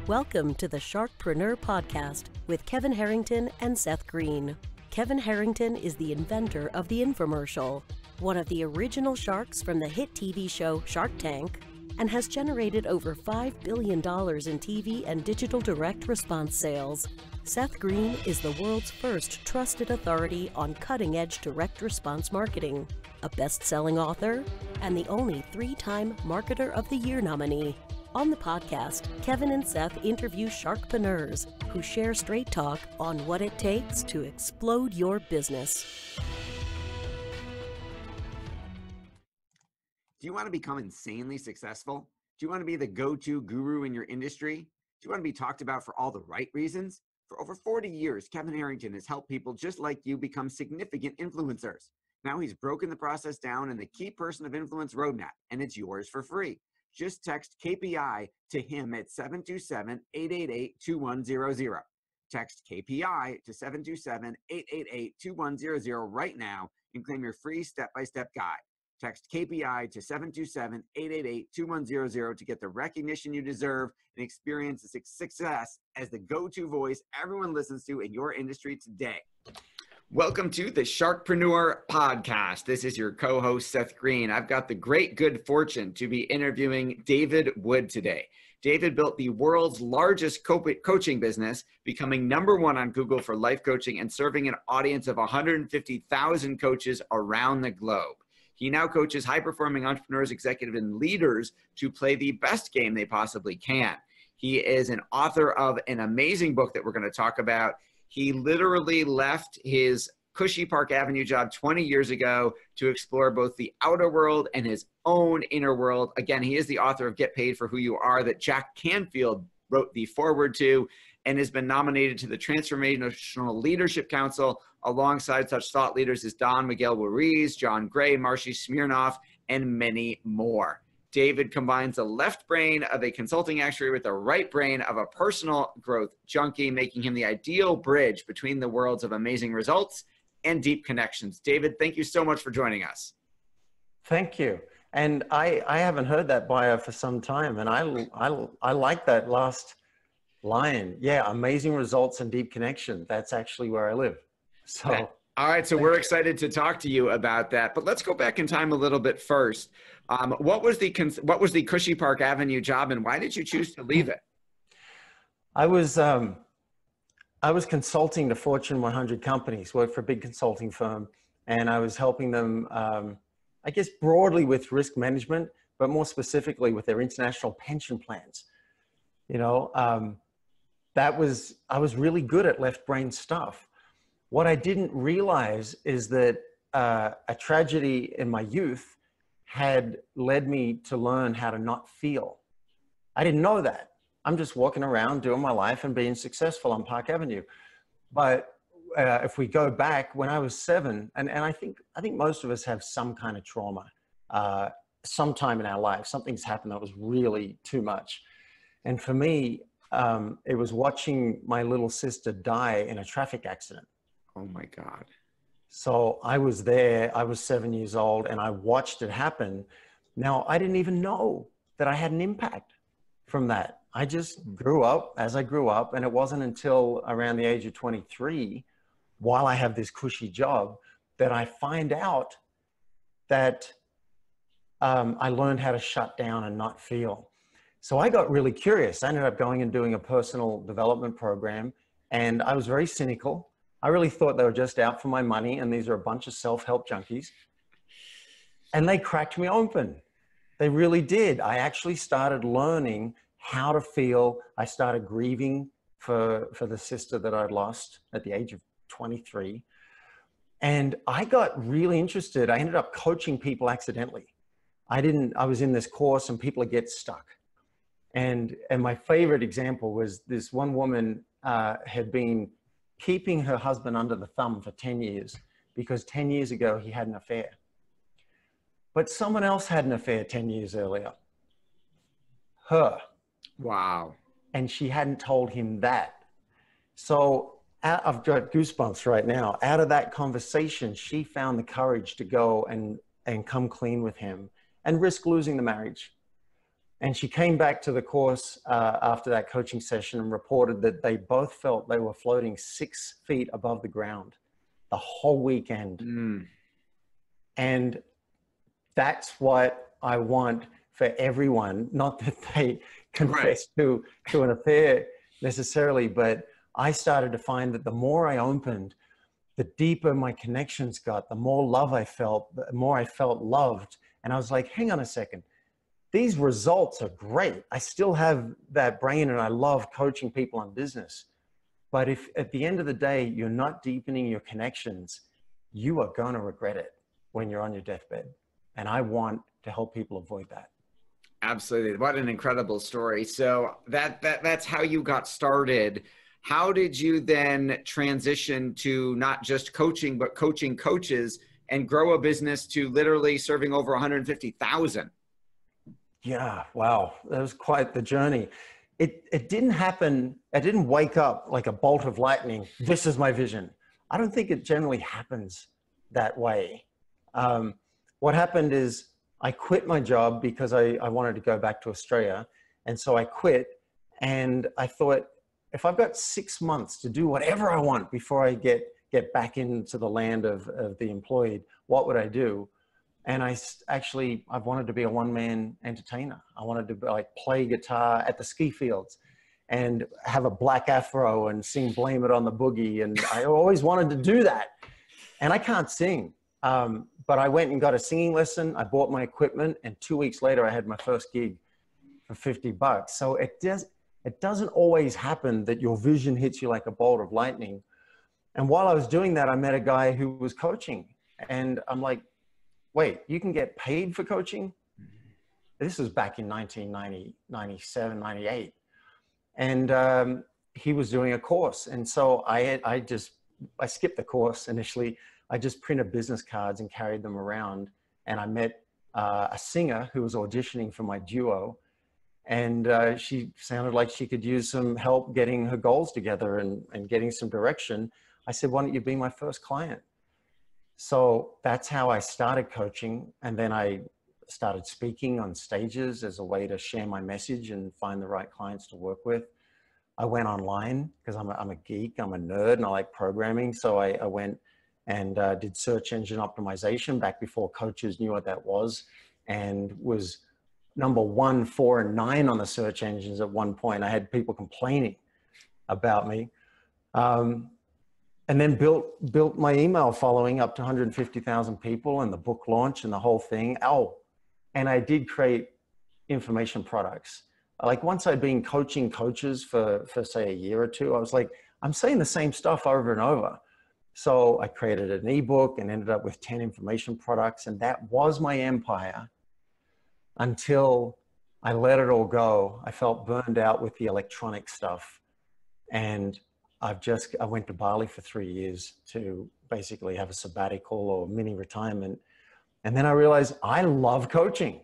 Welcome to the Sharkpreneur podcast with Kevin Harrington and Seth Greene. Kevin Harrington is the inventor of the infomercial, one of the original sharks from the hit TV show Shark Tank, and has generated over $5 billion in TV and digital direct response sales. Seth Greene is the world's first trusted authority on cutting-edge direct response marketing, a best-selling author, and the only 3-time Marketer of the Year nominee. On the podcast, Kevin and Seth interview Sharkpreneurs who share straight talk on what it takes to explode your business. Do you want to become insanely successful? Do you want to be the go-to guru in your industry? Do you want to be talked about for all the right reasons? For over 40 years, Kevin Harrington has helped people just like you become significant influencers. Now he's broken the process down in the Key Person of Influence roadmap, and it's yours for free. Just text KPI to him at 727-888-2100. Text KPI to 727-888-2100 right now and claim your free step-by-step guide. Text KPI to 727-888-2100 to get the recognition you deserve and experience the success as the go-to voice everyone listens to in your industry today. Welcome to the Sharkpreneur podcast. This is your co-host, Seth Greene. I've got the great good fortune to be interviewing David Wood today. David built the world's largest coaching business, becoming #1 on Google for life coaching and serving an audience of 150,000 coaches around the globe. He now coaches high-performing entrepreneurs, executives, and leaders to play the best game they possibly can. He is an author of an amazing book that we're going to talk about. He literally left his cushy Park Avenue job 20 years ago to explore both the outer world and his own inner world. Again, he is the author of Get Paid for Who You Are that Jack Canfield wrote the foreword to and has been nominated to the Transformational Leadership Council alongside such thought leaders as Don Miguel Ruiz, John Gray, Marcy Smirnoff, and many more. David combines the left brain of a consulting actuary with the right brain of a personal growth junkie, making him the ideal bridge between the worlds of amazing results and deep connections. David, thank you so much for joining us. Thank you. And I haven't heard that bio for some time, and I like that last line. Yeah, amazing results and deep connection. That's actually where I live. So. All right, so we're excited to talk to you about that. But let's go back in time a little bit first. What was the cushy Park Avenue job, and why did you choose to leave it? I was consulting to Fortune 100 companies, worked for a big consulting firm, and I was helping them, I guess, broadly with risk management, but more specifically with their international pension plans. You know, I was really good at left brain stuff. What I didn't realize is that a tragedy in my youth had led me to learn how to not feel. I didn't know that. I'm just walking around doing my life and being successful on Park Avenue. But if we go back when I was 7, and I think most of us have some kind of trauma sometime in our life. Something's happened that was really too much. And for me, it was watching my little sister die in a traffic accident. Oh my God. So I was there, I was 7 years old, and I watched it happen. Now, I didn't even know that I had an impact from that. I just grew up as I grew up, and it wasn't until around the age of 23, while I have this cushy job, that I find out that I learned how to shut down and not feel. So I got really curious. I ended up going and doing a personal development program, and I was very cynical. I really thought they were just out for my money, and these are a bunch of self-help junkies. And they cracked me open. They really did. I actually started learning how to feel. I started grieving for the sister that I'd lost at the age of 23. And I got really interested. I ended up coaching people accidentally. I was in this course and people get stuck. And my favorite example was this one woman had been keeping her husband under the thumb for 10 years because 10 years ago he had an affair. But someone else had an affair 10 years earlier. Her. Wow. And she hadn't told him that. So I've got goosebumps right now. Out of that conversation, she found the courage to go and come clean with him and risk losing the marriage. And she came back to the course after that coaching session and reported that they both felt they were floating 6 feet above the ground the whole weekend. And that's what I want for everyone. Not that they confess to an affair necessarily, but I started to find that the more I opened, the deeper my connections got, the more love I felt, the more I felt loved. And I was like, hang on a second. These results are great. I still have that brain and I love coaching people on business. But if at the end of the day, you're not deepening your connections, you are going to regret it when you're on your deathbed. And I want to help people avoid that. Absolutely. What an incredible story. So that's how you got started. How did you then transition to not just coaching, but coaching coaches and grow a business to literally serving over 150,000? Yeah, wow. That was quite the journey. It didn't happen. I didn't wake up like a bolt of lightning. This is my vision. I don't think it generally happens that way. What happened is I quit my job because I wanted to go back to Australia. And so I quit and I thought, if I've got 6 months to do whatever I want before I get back into the land of the employed, what would I do? And I've wanted to be a one-man entertainer. I wanted to like play guitar at the ski fields and have a black afro and sing Blame It on the Boogie. And I always wanted to do that. And I can't sing. But I went and got a singing lesson. I bought my equipment and 2 weeks later I had my first gig for $50. So it doesn't always happen that your vision hits you like a bolt of lightning. And while I was doing that, I met a guy who was coaching and I'm like, wait, you can get paid for coaching? This was back in 1990, 97, 98. And he was doing a course. And so I skipped the course initially. I just printed business cards and carried them around. And I met a singer who was auditioning for my duo. And she sounded like she could use some help getting her goals together and getting some direction. I said, why don't you be my first client? So that's how I started coaching. And then I started speaking on stages as a way to share my message and find the right clients to work with. I went online because I'm a geek, I'm a nerd, and I like programming. So I went and did search engine optimization back before coaches knew what that was, and was number 1, 4, and 9 on the search engines at one point. I had people complaining about me. And then built my email following up to 150,000 people and the book launch and the whole thing. Oh, and I did create information products. Like once I'd been coaching coaches for say a year or two, I was like, I'm saying the same stuff over and over. So I created an ebook and ended up with 10 information products. And that was my empire until I let it all go. I felt burned out with the electronic stuff. And I went to Bali for 3 years to basically have a sabbatical or mini retirement. And then I realized I love coaching.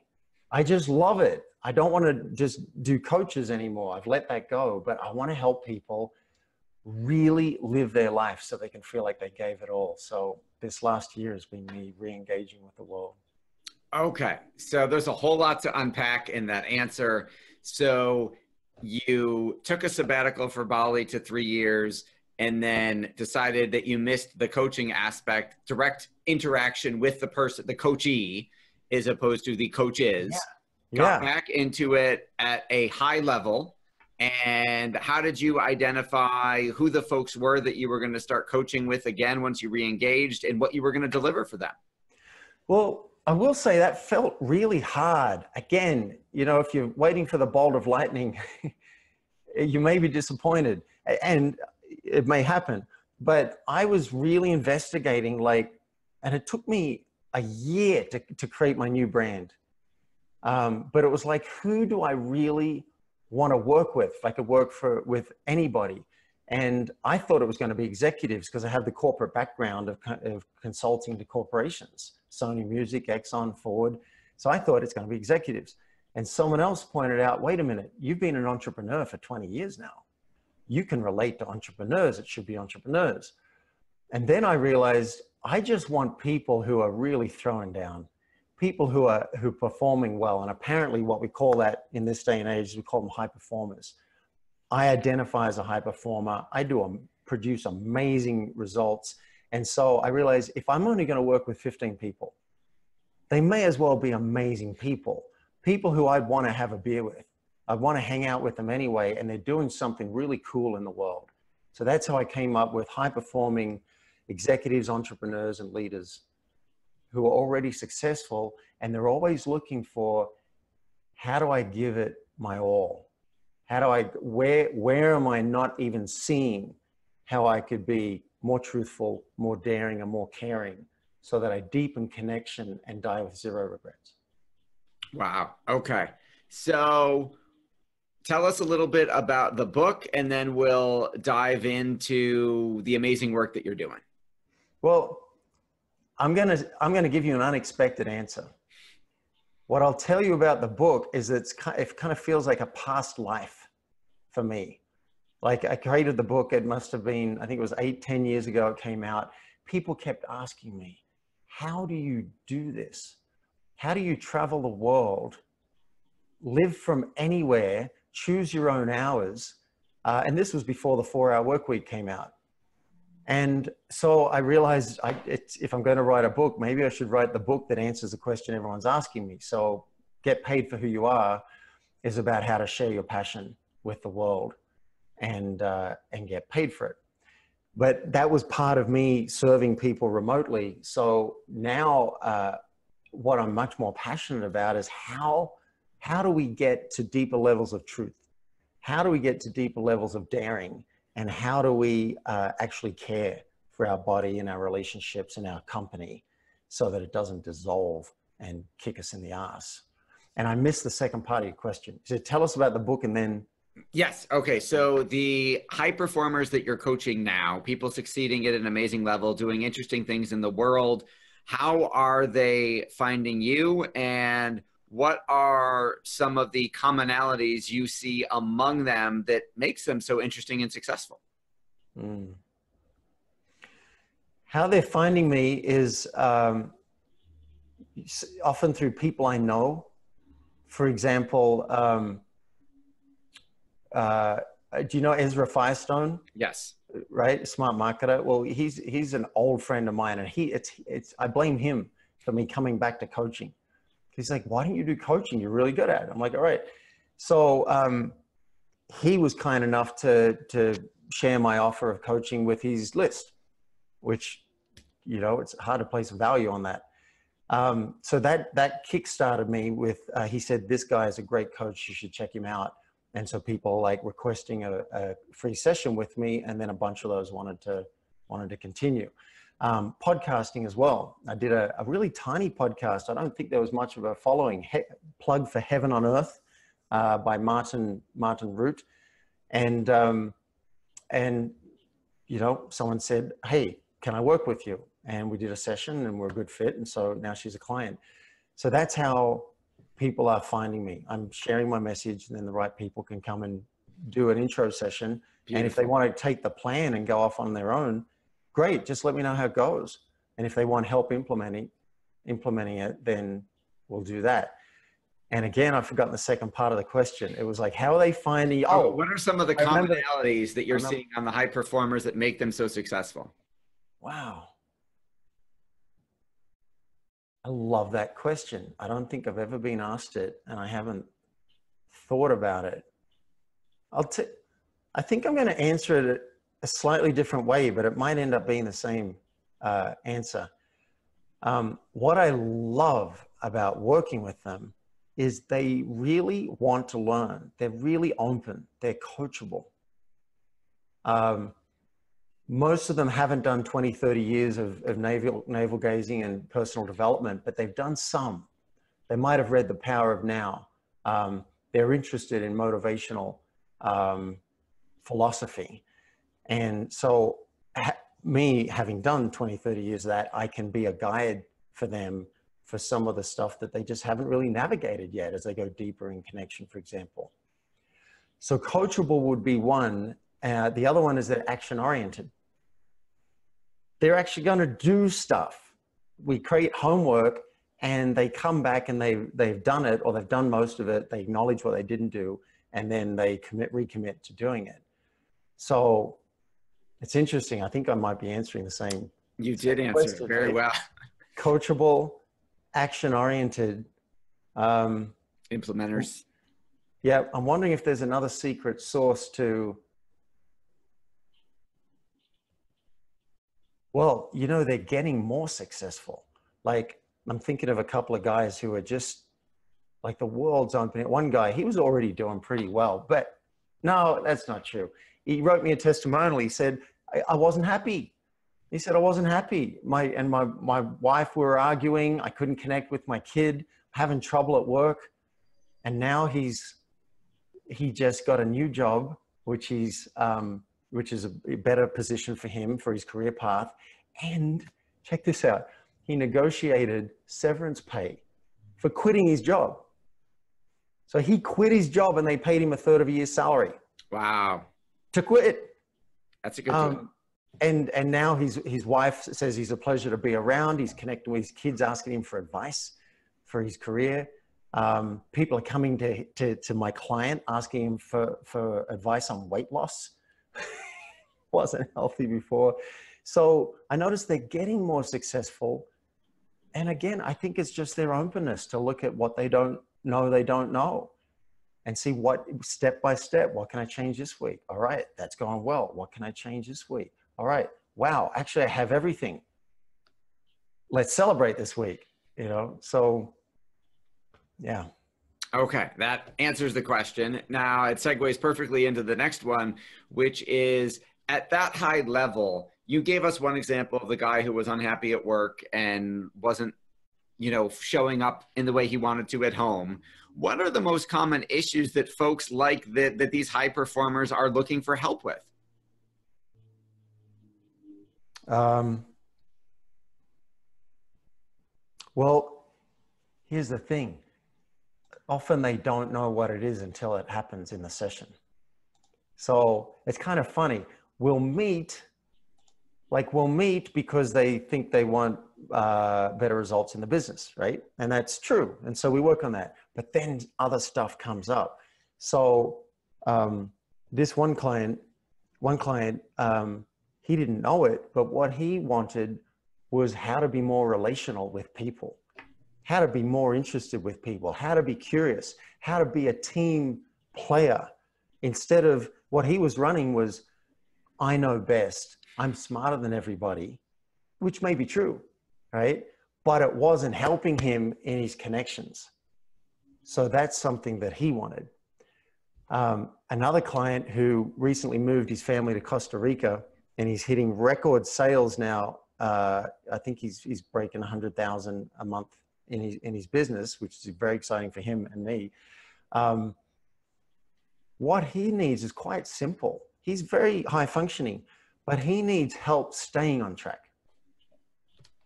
I just love it. I don't want to just do coaches anymore. I've let that go, but I want to help people really live their life so they can feel like they gave it all. So this last year has been me re-engaging with the world. Okay. So there's a whole lot to unpack in that answer. So you took a sabbatical for Bali to 3 years and then decided that you missed the coaching aspect, direct interaction with the person, the coachee, as opposed to the coaches. Got back into it at a high level. And how did you identify who the folks were that you were going to start coaching with again once you re-engaged, and what you were going to deliver for them? Well, I will say that felt really hard. Again, you know, if you're waiting for the bolt of lightning, you may be disappointed, and it may happen. But I was really investigating, and it took me a year to create my new brand. But it was like, who do I really want to work with? If I could work with anybody. And I thought it was going to be executives because I have the corporate background of consulting to corporations, Sony Music, Exxon, Ford. So I thought it's going to be executives. And someone else pointed out, wait a minute, you've been an entrepreneur for 20 years now. You can relate to entrepreneurs. It should be entrepreneurs. And then I realized I just want people who are really throwing down. people who are performing well, and apparently what we call that in this day and age, we call them high performers. I identify as a high performer. I produce amazing results. And so I realize if I'm only going to work with 15 people, they may as well be amazing people, people who I'd want to have a beer with. I'd want to hang out with them anyway, and they're doing something really cool in the world. So that's how I came up with high-performing executives, entrepreneurs, and leaders who are already successful, and they're always looking for, how do I give it my all? How do I, where am I not even seeing how I could be more truthful, more daring, and more caring, so that I deepen connection and die with zero regrets? Wow. Okay. So tell us a little bit about the book, and then we'll dive into the amazing work that you're doing. Well, I'm gonna give you an unexpected answer. What I'll tell you about the book is it kind of feels like a past life for me. Like, I created the book, it must have been, I think it was 8-10 years ago it came out. People kept asking me, how do you do this? How do you travel the world, live from anywhere, choose your own hours? And this was before the 4-Hour Workweek came out. And so I realized if I'm going to write a book, maybe I should write the book that answers the question everyone's asking me. So Get Paid for Who You Are is about how to share your passion with the world and get paid for it. But that was part of me serving people remotely. So now what I'm much more passionate about is how do we get to deeper levels of truth? How do we get to deeper levels of daring? And how do we actually care for our body and our relationships and our company so that it doesn't dissolve and kick us in the ass? And I missed the second part of your question. So tell us about the book and then. Yes. Okay. So the high performers that you're coaching now, people succeeding at an amazing level, doing interesting things in the world, how are they finding you, and what are some of the commonalities you see among them that makes them so interesting and successful? How they're finding me is often through people I know. For example, do you know Ezra Firestone? Yes. Right? Smart marketer. Well, he's an old friend of mine, and I blame him for me coming back to coaching. He's like, why don't you do coaching? You're really good at it. I'm like, all right. So he was kind enough to share my offer of coaching with his list, which, you know, it's hard to place a value on that. So that kickstarted me with, he said, this guy is a great coach. You should check him out. And so people like requesting a free session with me, and then a bunch of those wanted to continue. Podcasting as well. I did a really tiny podcast. I don't think there was much of a following. Plug for Heaven on Earth by Martin Root. And you know, someone said, hey, can I work with you? And we did a session and we're a good fit. And so now she's a client. So that's how people are finding me. I'm sharing my message, and then the right people can come and do an intro session. Beautiful. And if they want to take the plan and go off on their own, great. Just let me know how it goes. And if they want help implementing it, then we'll do that. And again, I've forgotten the second part of the question. It was like, how are they finding? Oh, what are some of the commonalities that you're seeing on the high performers that make them so successful? Wow. I love that question. I don't think I've ever been asked it, and I haven't thought about it. I think I'm going to answer it a slightly different way, but it might end up being the same answer. What I love about working with them is they really want to learn. They're really open. They're coachable. Most of them haven't done 20, 30 years of navel gazing and personal development, but they've done some. They might have read The Power of Now. They're interested in motivational philosophy. And so me having done 20, 30 years of that, I can be a guide for them for some of the stuff that they just haven't really navigated yet as they go deeper in connection, for example. So coachable would be one. The other one is they're action-oriented. They're actually going to do stuff. We create homework, and they come back and they've done it, or they've done most of it. They acknowledge what they didn't do, and then they recommit to doing it. So it's interesting. I think I might be answering the same. You did answer it very well. Coachable, action-oriented. Implementers. Yeah, I'm wondering if there's another secret sauce to, well, you know, they're getting more successful. Like, I'm thinking of a couple of guys who are just like the world's opening. One guy, he was already doing pretty well, but no, that's not true. He wrote me a testimonial. He said, I wasn't happy. He said, I wasn't happy. My wife, we were arguing. I couldn't connect with my kid, having trouble at work. And now he just got a new job, which is a better position for him for his career path. And check this out. He negotiated severance pay for quitting his job. So he quit his job and they paid him a third of a year's salary. Wow. To quit. That's a good deal. And now his wife says he's a pleasure to be around. He's connecting with his kids, asking him for advice for his career. People are coming to my client, asking him for advice on weight loss. Wasn't healthy before. So I noticed they're getting more successful. And again, I think it's just their openness to look at what they don't know and see what step by step, what can I change this week? All right, that's going well. What can I change this week? All right, wow, actually I have everything. Let's celebrate this week, you know? So yeah. Okay, that answers the question. Now it segues perfectly into the next one, which is at that high level, you gave us one example of the guy who was unhappy at work and wasn't, you know, showing up in the way he wanted to at home. What are the most common issues that folks like that these high performers are looking for help with? Well, here's the thing. Often they don't know what it is until it happens in the session. So it's kind of funny. We'll meet because they think they want better results in the business, right? And that's true. And so we work on that. But then other stuff comes up. So this one client, he didn't know it, but what he wanted was how to be more relational with people, how to be more interested with people, how to be curious, how to be a team player. Instead of what he was running was, I know best, I'm smarter than everybody, which may be true, right? But it wasn't helping him in his connections. So that's something that he wanted. Another client who recently moved his family to Costa Rica, and he's hitting record sales now. I think he's breaking 100,000 a month in his business, which is very exciting for him and me. What he needs is quite simple. He's very high functioning, but he needs help staying on track.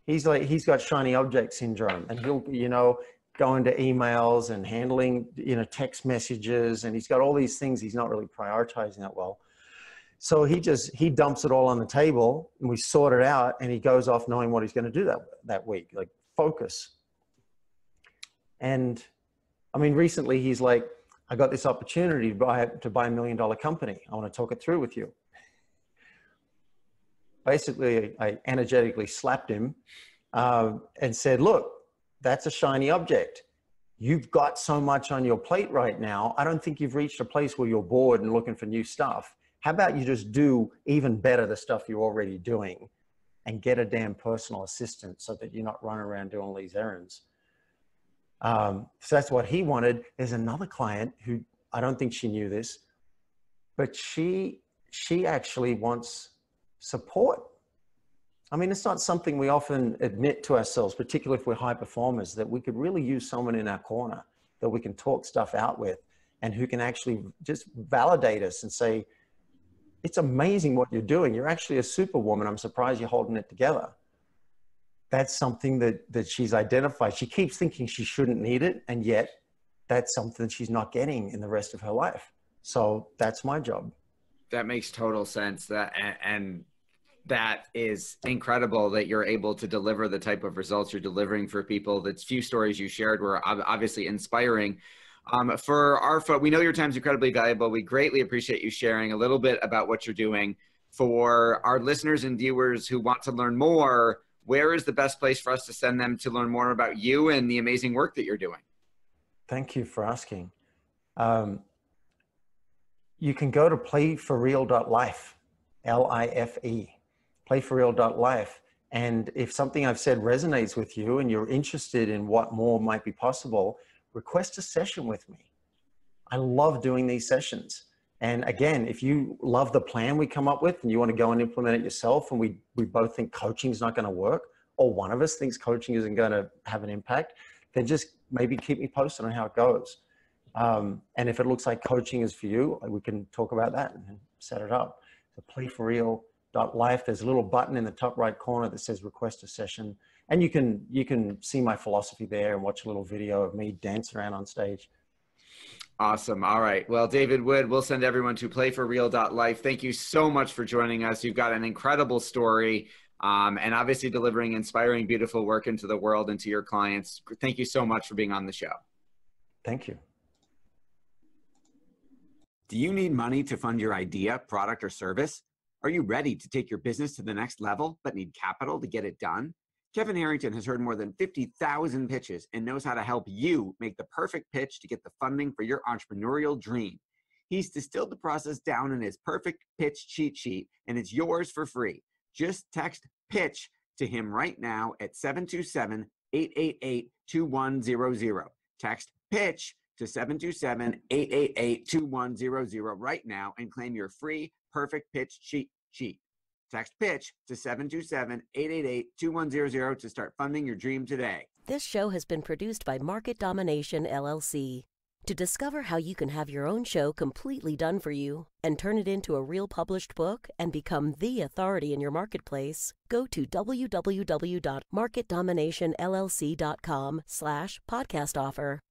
He's got shiny object syndrome, and he'll, you know, go into emails and handling, you know, text messages, and he's got all these things he's not really prioritizing that well. So he dumps it all on the table, and we sort it out, and he goes off knowing what he's going to do that week, like focus. And I mean, recently he's like, I got this opportunity to buy $1 million company. I want to talk it through with you. Basically, I energetically slapped him and said, look, that's a shiny object. You've got so much on your plate right now. I don't think you've reached a place where you're bored and looking for new stuff. How about you just do even better the stuff you're already doing and get a damn personal assistant so that you're not running around doing all these errands. So that's what he wanted. There's another client who, I don't think she knew this, but she actually wants support. I mean, it's not something we often admit to ourselves, particularly if we're high performers, that we could really use someone in our corner that we can talk stuff out with and who can actually just validate us and say, it's amazing what you're doing. You're actually a superwoman. I'm surprised you're holding it together. That's something that she's identified. She keeps thinking she shouldn't need it, and yet that's something she's not getting in the rest of her life. So that's my job. That makes total sense. And That is incredible that you're able to deliver the type of results you're delivering for people. That's few stories you shared were obviously inspiring. For our folks, we know your time's incredibly valuable. We greatly appreciate you sharing a little bit about what you're doing. For our listeners and viewers who want to learn more, where is the best place for us to send them to learn more about you and the amazing work that you're doing? Thank you for asking. You can go to playforreal.life, L-I-F-E, playforreal.life. And if something I've said resonates with you and you're interested in what more might be possible, request a session with me. I love doing these sessions. And again, if you love the plan we come up with and you want to go and implement it yourself, and we both think coaching is not going to work, or one of us thinks coaching isn't going to have an impact, then just maybe keep me posted on how it goes. And if it looks like coaching is for you, we can talk about that and set it up. So playforreal.life, there's a little button in the top right corner that says request a session. And you can see my philosophy there and watch a little video of me dancing around on stage. Awesome. All right. Well, David Wood, we'll send everyone to playforreal.life. Thank you so much for joining us. You've got an incredible story, and obviously delivering inspiring, beautiful work into the world and to your clients. Thank you so much for being on the show. Thank you. Do you need money to fund your idea, product, or service? Are you ready to take your business to the next level, but need capital to get it done? Kevin Harrington has heard more than 50,000 pitches and knows how to help you make the perfect pitch to get the funding for your entrepreneurial dream. He's distilled the process down in his perfect pitch cheat sheet, and it's yours for free. Just text PITCH to him right now at 727-888-2100. Text PITCH to 727-888-2100 right now and claim your free perfect pitch cheat sheet. Text PITCH to 727-888-2100 to start funding your dream today. This show has been produced by Market Domination, LLC. To discover how you can have your own show completely done for you and turn it into a real published book and become the authority in your marketplace, go to www.marketdominationllc.com/podcast offer.